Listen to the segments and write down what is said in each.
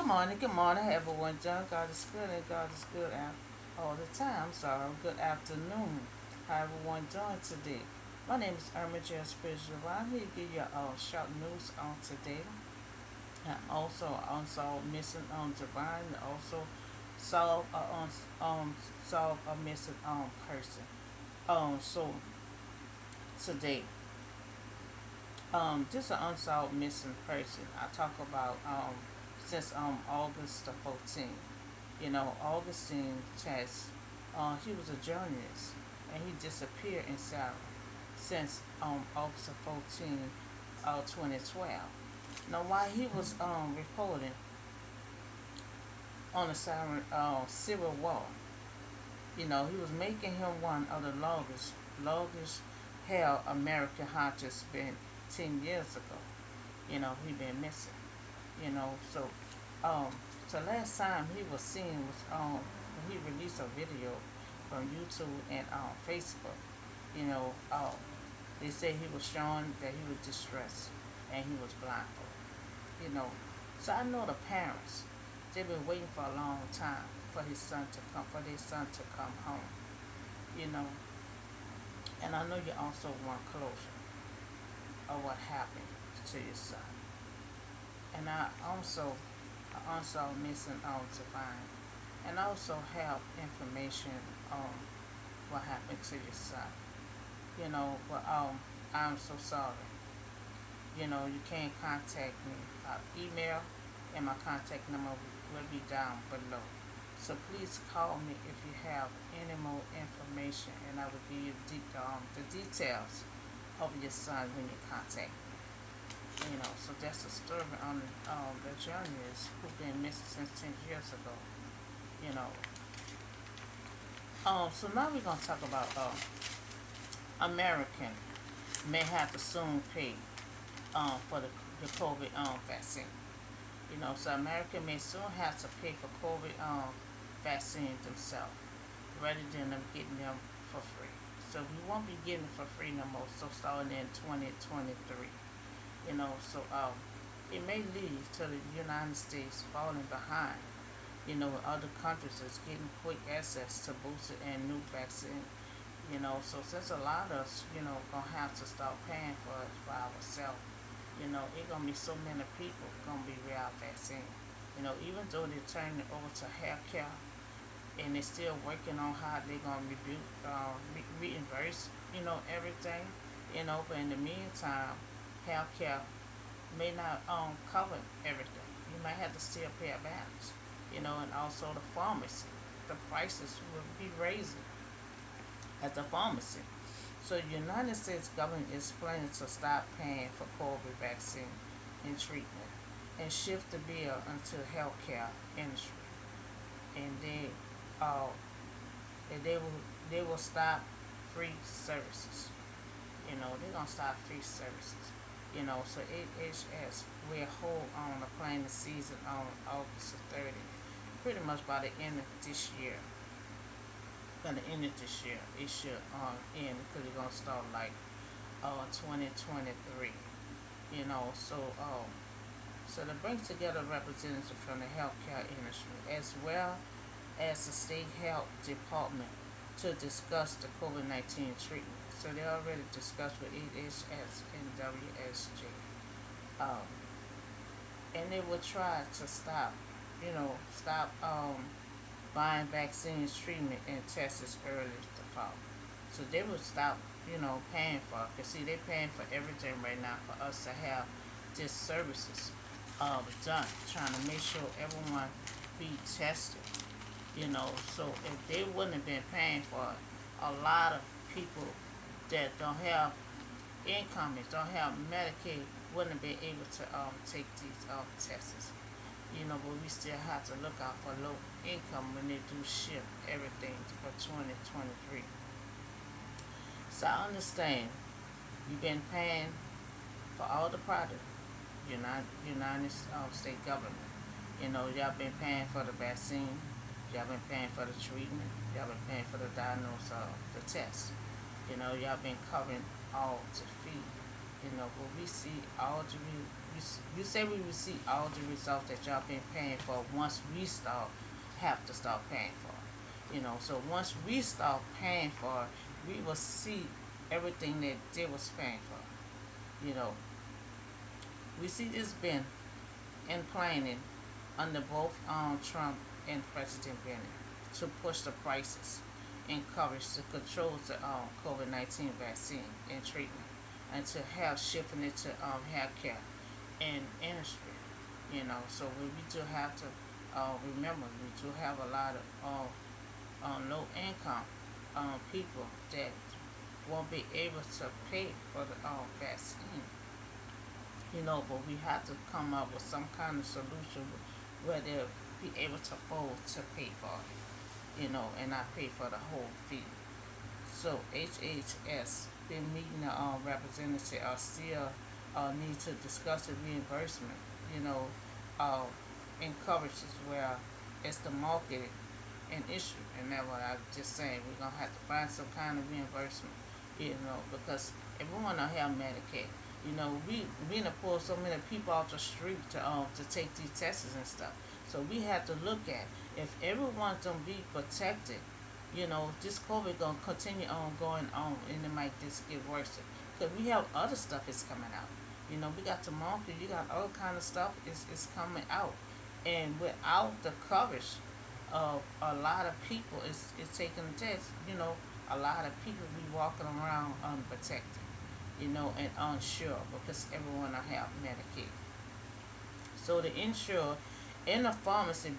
good morning, everyone. John, God is good and God is good all the time. So, good afternoon. How everyone doing today? My name is Irma J. Spiritual. I'm here to give you short news on today. And also unsolved missing on divine. And also solve solve a missing person. So today, this is an unsolved missing person. I talk about since August the 14th. Augustine Chess, he was a journalist and he disappeared in Sarah since August the 14th, 2012. Now, while he was reporting on the Civil War, he was making him one of the longest held American hunters been 10 years ago. He been missing. So um, so last time he was seen was when he released a video from YouTube and Facebook. You know, they say he was showing that he was distressed and he was blindfolded. You know, so I know the parents. They've been waiting for a long time for his son to come, for their son to come home. You know, and I know you also want closure of what happened to your son. And I also missing out to find, and also have information on what happened to your son. But I'm so sorry. You can't contact me. Email and my contact number will be down below. So please call me if you have any more information, and I will give you the details of your son when you contact me. So that's the story on the journalists who've been missing since 10 years ago. You know. So now we're gonna talk about American may have to soon pay for the COVID vaccine. So America may soon have to pay for COVID vaccines themselves rather than them getting them for free. So we won't be getting it for free no more. So starting in 2023. It may lead to the United States falling behind. Other countries is getting quick access to boosted and new vaccine. So since a lot of us, gonna have to start paying for it for ourselves, it gonna be so many people gonna be without vaccine. Even though they're turning it over to healthcare and they're still working on how they're gonna reimburse, everything. But in the meantime, healthcare may not cover everything. You might have to still pay a balance. And also the pharmacy. The prices will be raising at the pharmacy. So the United States government is planning to stop paying for COVID vaccine and treatment and shift the bill into healthcare industry. And uh they will stop free services. They're gonna stop free services. So HHS will hold on the planning season on August the 30th, pretty much by the end of this year. By the end of this year, it should end because it's gonna start like 2023. So to bring together representatives from the healthcare industry as well as the state health department to discuss the COVID-19 treatment. So they already discussed with EHS and WSG. Um, and they will try to stop buying vaccines, treatment, and tests early to fall. So they will stop, paying for it. Because see, they're paying for everything right now for us to have these services done, trying to make sure everyone be tested. So if they wouldn't have been paying for it, a lot of people that don't have income, don't have Medicaid, wouldn't have been able to take these tests. But we still have to look out for low income when they do shift everything for 2023. So I understand you've been paying for all the product, United States government. Y'all been paying for the vaccine, y'all been paying for the treatment, y'all been paying for the diagnosis, the test. Y'all been covering all to feed But we see all the you say we will see all the results that y'all been paying for once we start have to start paying for it. So once we start paying for it, we will see everything that they was paying for. We see this been in planning under both Trump and President Biden to push the prices and coverage to control the COVID-19 vaccine and treatment, and to have shifting it to healthcare and industry. So we do have to remember we do have a lot of low income people that won't be able to pay for the vaccine. But we have to come up with some kind of solution where they'll be able to afford to pay for it, and not pay for the whole fee. So HHS been meeting the representatives are still need to discuss the reimbursement, you know, uh, in coverages where it's the market an issue, and that's what I was just saying. We're gonna have to find some kind of reimbursement, because everyone don't have Medicaid. We done pull so many people off the street to take these tests and stuff. So we have to look at if everyone's gonna be protected. This COVID gonna continue on going on, and it might just get worse. Cause we have other stuff is coming out. We got the market. You got all kind of stuff is coming out, and without the coverage of a lot of people is taking the test. A lot of people be walking around unprotected, and unsure because everyone will have Medicaid. So the insure and the pharmacy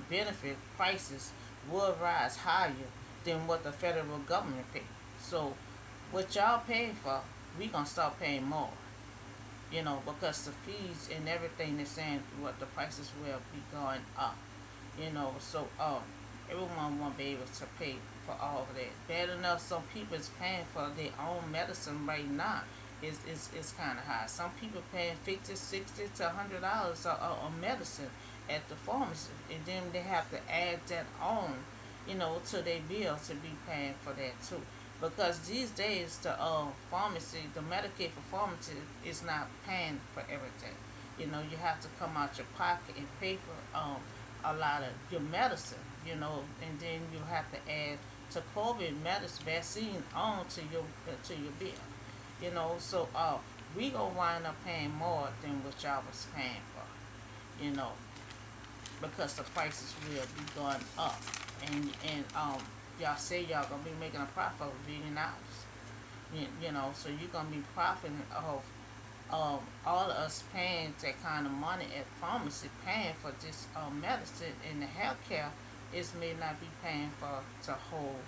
benefit prices will rise higher than what the federal government pays. So what y'all paying for, we gonna start paying more. Because the fees and everything is saying what the prices will be going up. So everyone won't be able to pay for all of that. Bad enough, some people is paying for their own medicine right now. Is kind of high. Some people paying 50, 60 to $100 on medicine at the pharmacy, and then they have to add that on, to their bill to be paying for that too. Because these days the Medicaid for pharmacy is not paying for everything. You have to come out your pocket and pay for a lot of your medicine. And then you have to add to COVID medicine vaccine on to your bill. So we gonna wind up paying more than what y'all was paying for. Because the prices will be going up, and y'all say y'all gonna be making a profit of $1 billion. So you're gonna be profiting off all of us paying that kind of money at pharmacy, paying for this medicine, and the healthcare is may not be paying for the whole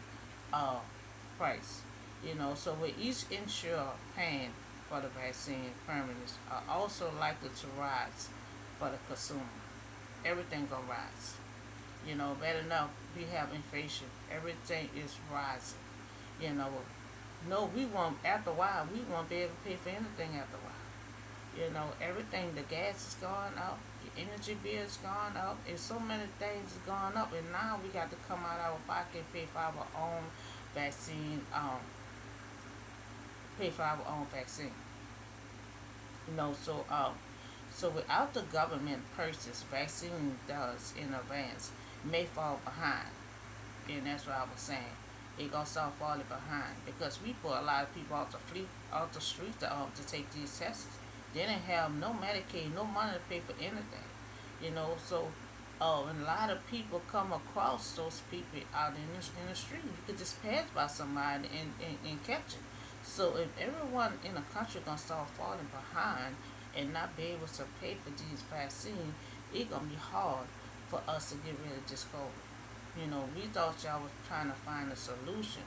price. So with each insurer paying for the vaccine, premiums are also likely to rise for the consumer. Everything gonna rise. Better enough, we have inflation. Everything is rising. You know, no, we won't. After a while, we won't be able to pay for anything after a while. Everything. The gas is going up. The energy bill is going up. And so many things is going up. And now we got to come out of our pocket and pay for our own vaccine. Pay for our own vaccine. So without the government purchase, vaccine does in advance may fall behind, and that's what I was saying. It gonna start falling behind because we put a lot of people off the street to take these tests. They didn't have no Medicaid, no money to pay for anything. So and a lot of people come across those people out in the street. You could just pass by somebody and catch it. So if everyone in the country gonna start falling behind and not be able to pay for these vaccines, it's gonna be hard for us to get rid of this COVID. We thought y'all was trying to find a solution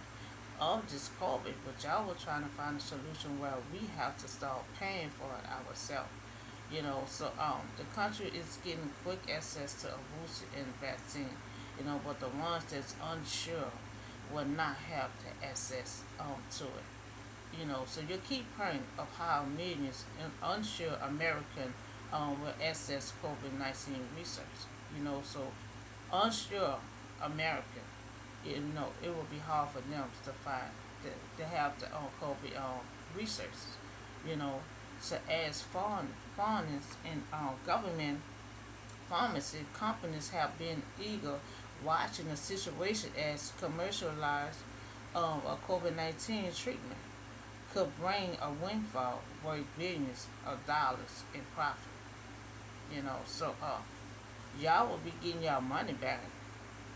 of this COVID, but y'all were trying to find a solution where we have to start paying for it ourselves. So the country is getting quick access to a booster and vaccine. But the ones that's unsure will not have the access to it. So you keep hearing of how millions unsure American will access COVID-19 research. So unsure American, it will be hard for them to find to have the COVID research. you know. So as foreigners and government pharmacy companies have been eager watching the situation as commercialized a COVID-19 treatment could bring a windfall worth billions of dollars in profit. So y'all will be getting y'all money back,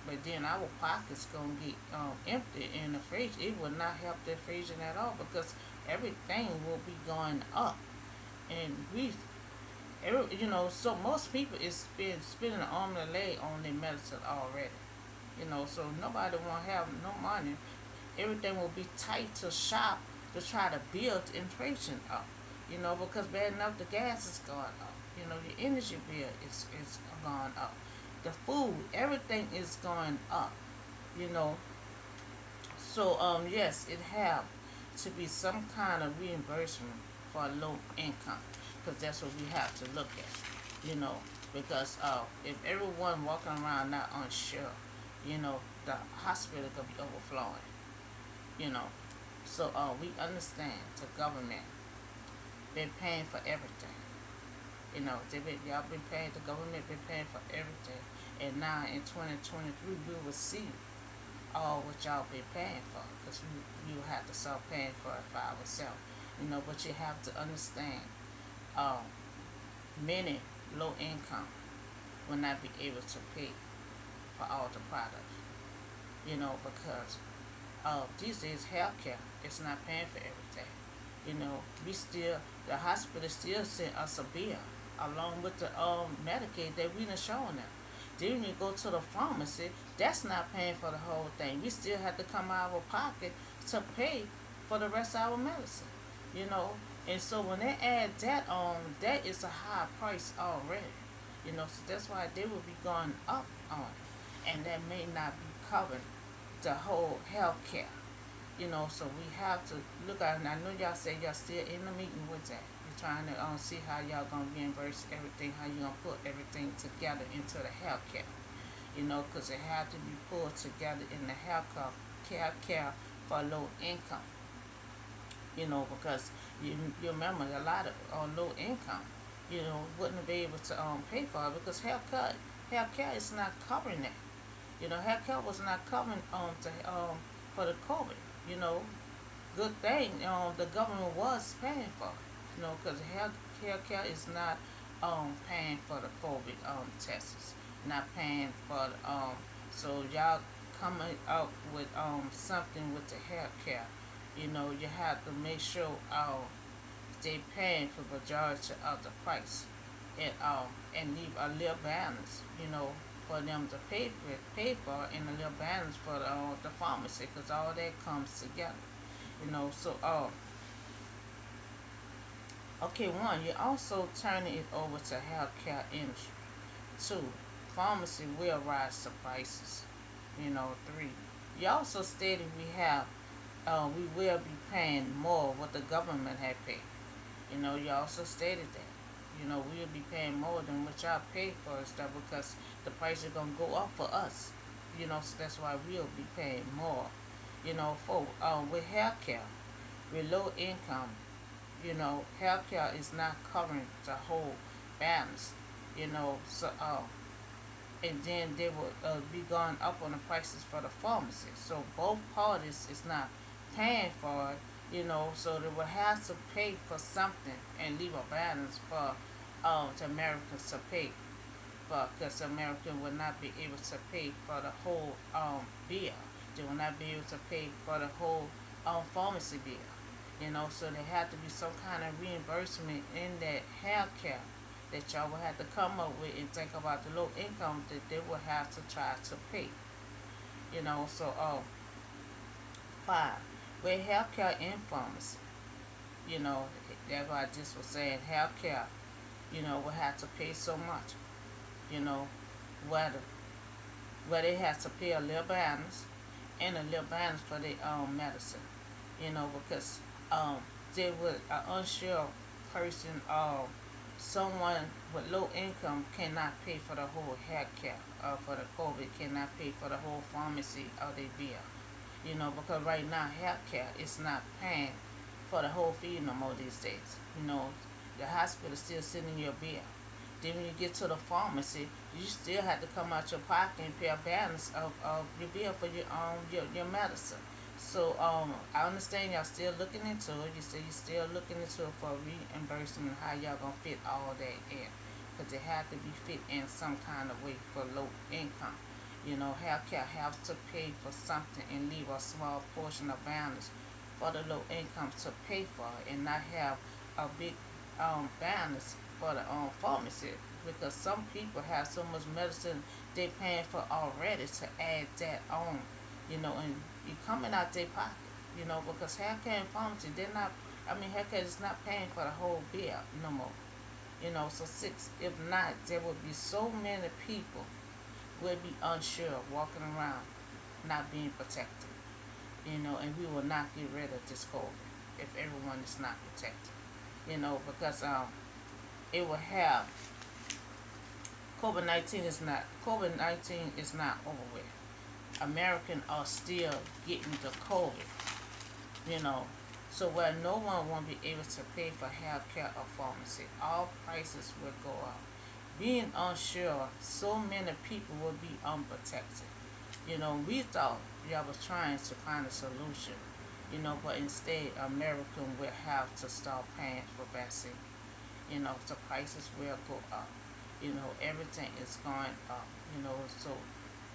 but then our pockets gonna get empty in the fridge. It will not help the fridge at all because everything will be going up, and so most people is spending an arm and a leg on their medicine already. So nobody won't have no money. Everything will be tight to shop to try to build inflation up. Because bad enough the gas is going up. Your energy bill is going up. The food, everything is going up. You know. So yes, it have to be some kind of reimbursement for low income, because that's what we have to look at. Because if everyone walking around not unsure, the hospital could be overflowing. You know, so we understand the government been paying for everything. Y'all been paying, the government been paying for everything, and now in 2023 we will see all what y'all been paying for, because we will have to start paying for it for ourselves. But you have to understand, many low income will not be able to pay for all the products. Because these days healthcare is not paying for everything. The hospital still send us a bill along with the Medicaid that we done shown them. Then when you go to the pharmacy, that's not paying for the whole thing. We still have to come out of our pocket to pay for the rest of our medicine. And so when they add that on, that is a high price already. So that's why they will be going up on it, and that may not be covering the whole health care. So we have to look at it. And I know y'all say y'all still in the meeting with that. You're trying to see how y'all gonna reimburse everything, how you gonna put everything together into the health care. Because it had to be pulled together in the health care for low income. Because you remember a lot of low income, wouldn't be able to pay for it because health care is not covering that. Healthcare was not covering for the COVID. Good thing the government was paying for it. Because healthcare is not paying for the COVID tests, not paying for the, so y'all coming up with something with the healthcare. You have to make sure they paying for the majority of the price, and leave a little balance. For them to pay for, and a little balance for the pharmacy, because all that comes together. So okay, one, you're also turning it over to healthcare industry. Two, pharmacy will rise the prices. Three, you also stated we will be paying more what the government had paid. You also stated that. We'll be paying more than what y'all pay for and stuff, because the price is gonna go up for us. So that's why we'll be paying more. For with healthcare, with low income, healthcare is not covering the whole balance. So and then they will be going up on the prices for the pharmacy. So both parties is not paying for it. So they will have to pay for something and leave a balance for the Americans to pay for, because American will not be able to pay for the whole bill. They will not be able to pay for the whole pharmacy bill. So there had to be some kind of reimbursement in that health care that y'all will have to come up with, and think about the low income that they will have to try to pay. So five, with healthcare and pharmacy, that's why I just was saying healthcare, will have to pay so much. Whether they have to pay a little balance and a little balance for their medicine. Because they would an unsure person or someone with low income cannot pay for the whole health care for the COVID, cannot pay for the whole pharmacy of their bill. Because right now healthcare is not paying for the whole fee no more these days. The hospital still sending you a bill. Then when you get to the pharmacy, you still have to come out your pocket and pay a balance of your bill for your medicine. So I understand y'all still looking into it. You say you still looking into it for reimbursement and how y'all gonna fit all that in, because it had to be fit in some kind of way for low income. Healthcare has to pay for something and leave a small portion of balance for the low income to pay for it, and not have a big balance for the pharmacy, because some people have so much medicine they paying for already to add that on, and you coming out their pocket, because healthcare and pharmacy, they're not, healthcare is not paying for the whole bill no more. So six, if not, there would be so many people will be unsure walking around not being protected, and we will not get rid of this COVID if everyone is not protected, because it will have COVID-19 is not over with. Americans are still getting the COVID, you know. So where no one won't be able to pay for health care or pharmacy, all prices will go up. Being unsure, so many people will be unprotected. We thought y'all was trying to find a solution, but instead American will have to start paying for vaccine. The prices will go up. Everything is going up. So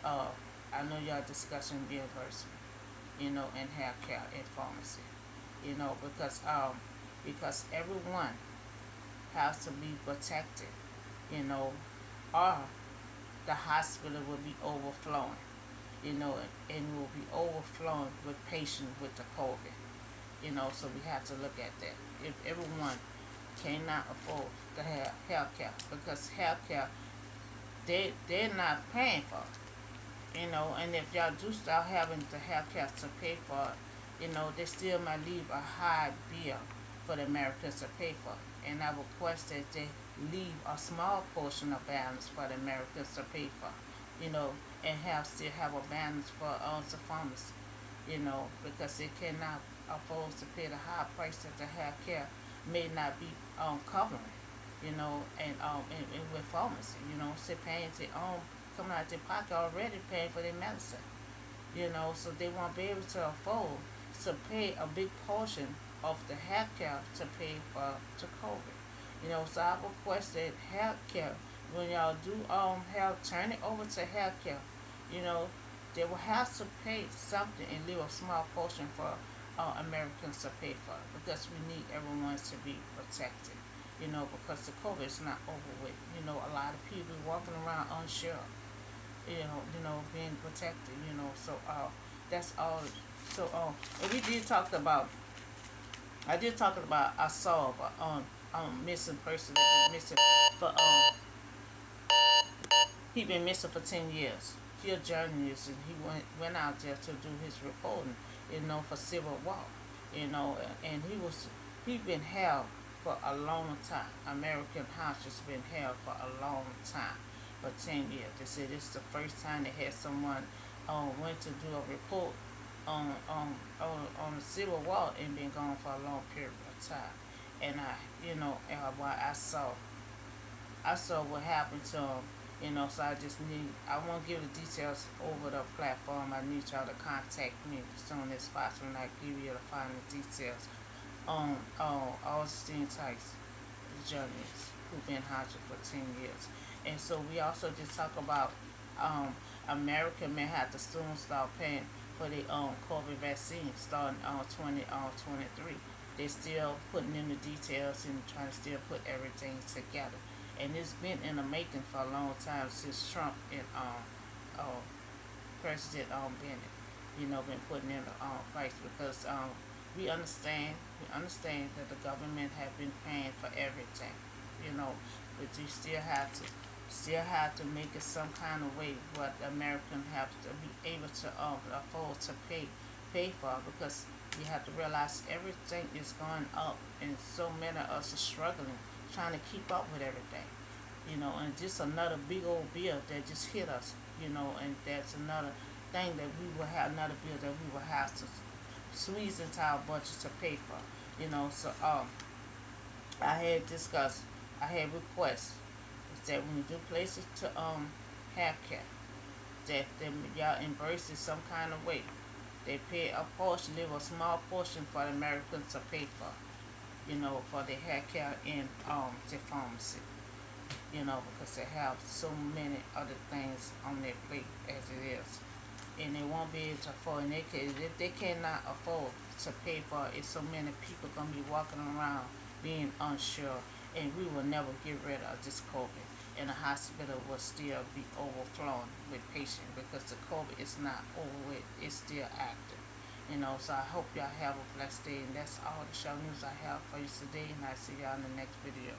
uh, I know y'all discussing reimbursement, in healthcare and pharmacy, because everyone has to be protected, or the hospital will be overflowing, and will be overflowing with patients with the COVID. So we have to look at that. If everyone cannot afford to have health care, because health care, they're not paying for it, and if y'all do start having the health care to pay for it, they still might leave a high bill for the Americans to pay for it. And I request that they leave a small portion of balance for the Americans to pay for, and still have a balance for the pharmacy, because they cannot afford to pay the high price that the health care may not be covering, and with pharmacy, so paying their own, coming out their pocket already paying for their medicine, so they won't be able to afford to pay a big portion of the health care to pay for to COVID. So I request that health care, when y'all do turn it over to health care, they will have to pay something and leave a small portion for Americans to pay for it, because we need everyone to be protected, because the COVID is not over with. A lot of people walking around unsure, being protected, so that's all. So and I did talk about Unsolved, missing person that been missing for he been missing for 10 years. He a journalist, and he went out there to do his reporting, for Civil War, and he been held for a long time. American hostages been held for a long time, for 10 years. They said this is the first time they had someone went to do a report on the Civil War and been gone for a long period of time. And while I saw what happened to him, so I won't give the details over the platform. I need y'all to contact me as soon as possible, and I give you the final details on Augustine Tice, the journalist who've been hostage for 10 years. And so we also just talk about America may have to soon start paying for the COVID vaccine starting on 2023. They're still putting in the details and trying to still put everything together. And it's been in the making for a long time, since Trump and President Bennett, been putting in the price, because we understand that the government have been paying for everything, but you still have to make it some kind of way what the American have to be able to afford to pay for, because you have to realize everything is going up, and so many of us are struggling trying to keep up with everything, and just another big old bill that just hit us, and that's another thing that we will have, another bill that we will have to squeeze into our budget to pay for, So I had discussed, I had requests that when you do places to have care, that them y'all embrace it some kind of way. They pay a portion, leave a small portion for the Americans to pay for, for the hair care in the pharmacy, because they have so many other things on their plate as it is. And they won't be able to afford, and if they cannot afford to pay for it, so many people gonna be walking around being unsure, and we will never get rid of this COVID. And the hospital will still be overflowing with patients because the COVID is not over with, it's still active. So I hope y'all have a blessed day, and that's all the show news I have for you today, and I see y'all in the next video.